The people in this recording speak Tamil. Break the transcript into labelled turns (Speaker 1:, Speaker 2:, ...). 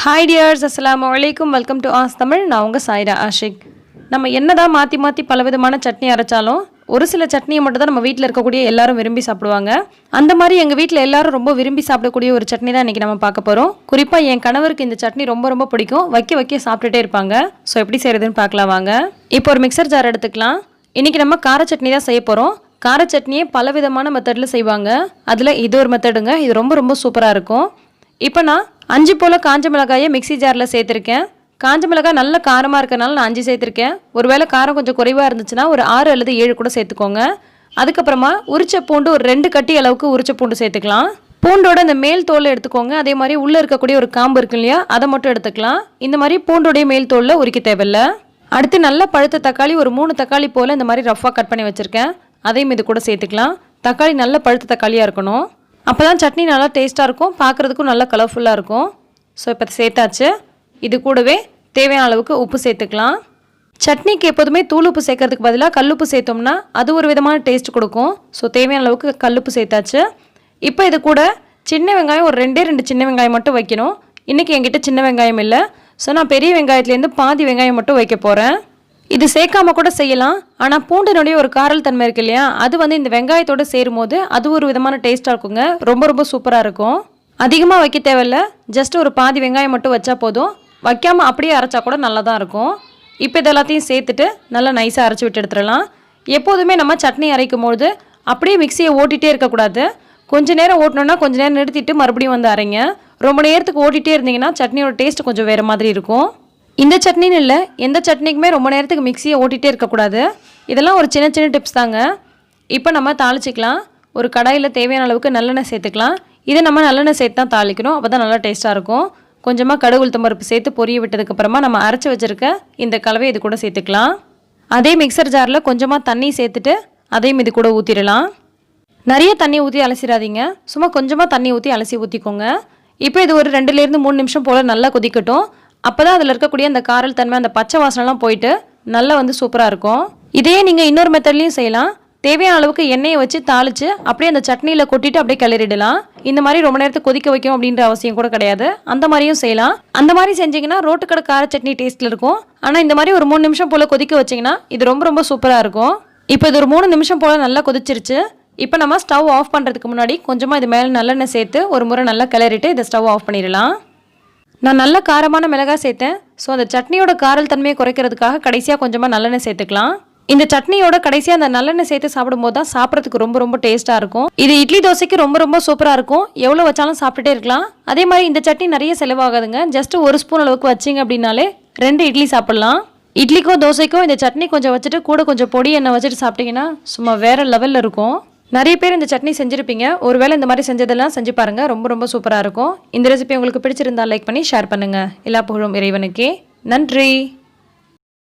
Speaker 1: ஹாய் டியர்ஸ், அஸ்ஸலாமு அலைக்கும். வெல்கம் டு ஆஸ்தமிழ். நான் உங்கள் சாயிரா ஆஷிக். நம்ம என்னதான் மாற்றி மாற்றி பலவிதமான சட்னி அரைச்சாலும் ஒரு சில சட்னியை மட்டும் தான் நம்ம வீட்டில் இருக்கக்கூடிய எல்லாரும் விரும்பி சாப்பிடுவாங்க. அந்த மாதிரி எங்கள் வீட்டில் எல்லாரும் ரொம்ப விரும்பி சாப்பிடக்கூடிய ஒரு சட்னி தான் இன்றைக்கி நம்ம பார்க்க போகிறோம். குறிப்பாக என் கணவருக்கு இந்த சட்னி ரொம்ப ரொம்ப பிடிக்கும். வைக்க சாப்பிட்டுட்டே இருப்பாங்க. ஸோ எப்படி செய்கிறதுன்னு பார்க்கலாம் வாங்க. இப்போ ஒரு மிக்சர் ஜார் எடுத்துக்கலாம். இன்றைக்கி நம்ம கார சட்னி தான் செய்ய போகிறோம். கார சட்னியே பலவிதமான மெத்தடில் செய்வாங்க. அதில் இது ஒரு மெத்தடுங்க. இது ரொம்ப ரொம்ப சூப்பராக இருக்கும். இப்போ நான் 5 போல் காஞ்ச மிளகாயை மிக்சி ஜாரில் சேர்த்துருக்கேன். காஞ்ச மிளகாய் நல்ல காரமாக இருக்கனால நான் 5 சேர்த்துருக்கேன். ஒருவேளை காரம் கொஞ்சம் குறைவாக இருந்துச்சுன்னா ஒரு 6 அல்லது 7 கூட சேர்த்துக்கோங்க. அதுக்கப்புறமா உரிச்ச பூண்டு ஒரு 2 கட்டி அளவுக்கு உரிச்ச பூண்டு சேர்த்துக்கலாம். பூண்டோட இந்த மேல் தோலை எடுத்துக்கோங்க. அதே மாதிரி உள்ளே இருக்கக்கூடிய ஒரு காம்பு இருக்கு இல்லையா, அதை மட்டும் எடுத்துக்கலாம். இந்த மாதிரி பூண்டோடைய மேல் தோலில் உரிக்க தேவையில்லை. அடுத்து நல்ல பழுத்த தக்காளி ஒரு 3 தக்காளி போல் இந்த மாதிரி ரஃபாக கட் பண்ணி வச்சுருக்கேன். அதையும் இது கூட சேர்த்துக்கலாம். தக்காளி நல்ல பழுத்த தக்காளியாக இருக்கணும். அப்போ தான் சட்னி நல்லா டேஸ்ட்டாக இருக்கும், பார்க்குறதுக்கும் நல்லா கலர்ஃபுல்லாக இருக்கும். ஸோ இப்போ சேர்த்தாச்சு. இது கூடவே தேவையான அளவுக்கு உப்பு சேர்த்துக்கலாம். சட்னிக்கு எப்போதுமே தூள் உப்பு சேர்க்கறதுக்கு பதிலாக கல்லுப்பு சேர்த்தோம்னா அது ஒரு விதமான டேஸ்ட் கொடுக்கும். ஸோ தேவையான அளவுக்கு கல்லுப்பு சேர்த்தாச்சு. இப்போ இது கூட சின்ன வெங்காயம் ஒரு 2 சின்ன வெங்காயம் மட்டும் வைக்கணும். இன்றைக்கி என்கிட்ட சின்ன வெங்காயம் இல்லை. ஸோ நான் பெரிய வெங்காயத்துலேருந்து பாதி வெங்காயம் மட்டும் வைக்க போகிறேன். இது சேர்க்காம கூட செய்யலாம். ஆனால் பூண்டினுடைய ஒரு காரல் தன்மை இருக்கு இல்லையா, அது இந்த வெங்காயத்தோடு சேரும் போது அது ஒரு விதமான டேஸ்ட்டாக இருக்குங்க. ரொம்ப ரொம்ப சூப்பராக இருக்கும். அதிகமாக வைக்க தேவையில்ல. ஜஸ்ட் ஒரு பாதி வெங்காயம் மட்டும் வச்சா போதும். வைக்காமல் அப்படியே அரைச்சா கூட நல்லா தான் இருக்கும். இப்போ இது எல்லாத்தையும் சேர்த்துட்டு நல்லா நைஸாக அரைச்சி விட்டு எடுத்துடலாம். எப்போதுமே நம்ம சட்னி அரைக்கும் பொழுது அப்படியே மிக்சியை ஓட்டிகிட்டே இருக்கக்கூடாது. கொஞ்சம் நேரம் ஓட்டணுன்னா கொஞ்சம் நேரம் நிறுத்திட்டு மறுபடியும் அரைங்க. ரொம்ப நேரத்துக்கு ஓட்டிகிட்டே இருந்தீங்கன்னா சட்னியோட டேஸ்ட் கொஞ்சம் வேறு மாதிரி இருக்கும். இந்த சட்னின்னு இல்லை, எந்த சட்னிக்குமே ரொம்ப நேரத்துக்கு மிக்சியை ஓட்டிகிட்டே இருக்கக்கூடாது. இதெல்லாம் ஒரு சின்ன சின்ன டிப்ஸ் தாங்க. இப்போ நம்ம தாளிச்சிக்கலாம். ஒரு கடாயில் தேவையான அளவுக்கு நல்லெண்ணெய் சேர்த்துக்கலாம். இதை நம்ம நல்லெண்ணெய் சேர்த்து தான் தாளிக்கணும். அப்போ தான் நல்லா டேஸ்ட்டாக இருக்கும். கொஞ்சமாக கடுகு உளுத்தம் பருப்பு சேர்த்து பொரிய விட்டதுக்கப்புறமா நம்ம அரைச்சி வச்சுருக்க இந்த கலவை இது கூட சேர்த்துக்கலாம். அதே மிக்சர் ஜாரில் கொஞ்சமாக தண்ணி சேர்த்துட்டு அதையும் இது கூட ஊற்றிடலாம். நிறைய தண்ணி ஊற்றி அலசிடாதீங்க. சும்மா கொஞ்சமாக தண்ணி ஊற்றி அலசி ஊற்றிக்கோங்க. இப்போ இது ஒரு 2லேருந்து 3 நிமிஷம் போல் நல்லா கொதிக்கட்டும். அப்போ தான் அதில் இருக்கக்கூடிய அந்த காரல் தன்மை, அந்த பச்சை வாசனைலாம் போயிட்டு நல்லா சூப்பராக இருக்கும். இதையே நீங்கள் இன்னொரு மெத்தட்லையும் செய்யலாம். தேவையான அளவுக்கு எண்ணெயை வச்சு தாளித்து அப்படியே அந்த சட்னியில் கொட்டிட்டு அப்படியே கிளறிடலாம். இந்த மாதிரி ரொம்ப நேரத்துக்கு கொதிக்க வைக்கும் அப்படின்ற அவசியம் கூட கிடையாது. அந்த மாதிரியும் செய்யலாம். அந்த மாதிரி செஞ்சிங்கன்னா ரோட்டுக்கடை கார சட்னி டேஸ்ட்டில் இருக்கும். ஆனால் இந்த மாதிரி ஒரு 3 நிமிஷம் போல் கொதிக்க வச்சிங்கன்னா இது ரொம்ப ரொம்ப சூப்பராக இருக்கும். இப்போ இது ஒரு 3 நிமிஷம் போல் நல்லா கொதிச்சிருச்சு. இப்போ நம்ம ஸ்டவ் ஆஃப் பண்ணுறதுக்கு முன்னாடி கொஞ்சமாக இது மேலே நல்லெண்ணெய் சேர்த்து ஒரு முறை நல்லா கிளறிட்டு இதை ஸ்டவ் ஆஃப் பண்ணிடலாம். நான் நல்ல காரமான மிளகாய் சேர்த்தேன். ஸோ அந்த சட்னியோட காரல் தன்மையை குறைக்கிறதுக்காக கடைசியாக கொஞ்சமாக நல்லெண்ணெய் சேர்த்துக்கலாம். இந்த சட்னியோட கடைசியாக அந்த நல்லெண்ணெய் சேர்த்து சாப்பிடும்போது தான் சாப்பிட்றதுக்கு ரொம்ப ரொம்ப டேஸ்ட்டாக இருக்கும். இது இட்லி தோசைக்கு ரொம்ப ரொம்ப சூப்பராக இருக்கும். எவ்வளோ வச்சாலும் சாப்பிட்டுட்டே இருக்கலாம். அதே மாதிரி இந்த சட்னி நிறைய செலவாகாதுங்க. ஜஸ்ட் 1 ஸ்பூன் அளவுக்கு வச்சிங்க அப்படின்னாலே 2 இட்லி சாப்பிட்லாம். இட்லிக்கோ தோசைக்கோ இந்த சட்னி கொஞ்சம் வச்சுட்டு கூட கொஞ்சம் பொடி எண்ணெய் வச்சுட்டு சாப்பிட்டீங்கன்னா சும்மா வேறு லெவலில் இருக்கும். நிறைய பேர் இந்த சட்னி செஞ்சுருப்பீங்க. ஒருவேளை இந்த மாதிரி செஞ்சதெல்லாம் செஞ்சு பாருங்கள். ரொம்ப ரொம்ப சூப்பராக இருக்கும். இந்த ரெசிபி உங்களுக்கு பிடிச்சிருந்தால் லைக் பண்ணி ஷேர் பண்ணுங்கள். எல்லா புகழும் இறைவனுக்கே. நன்றி.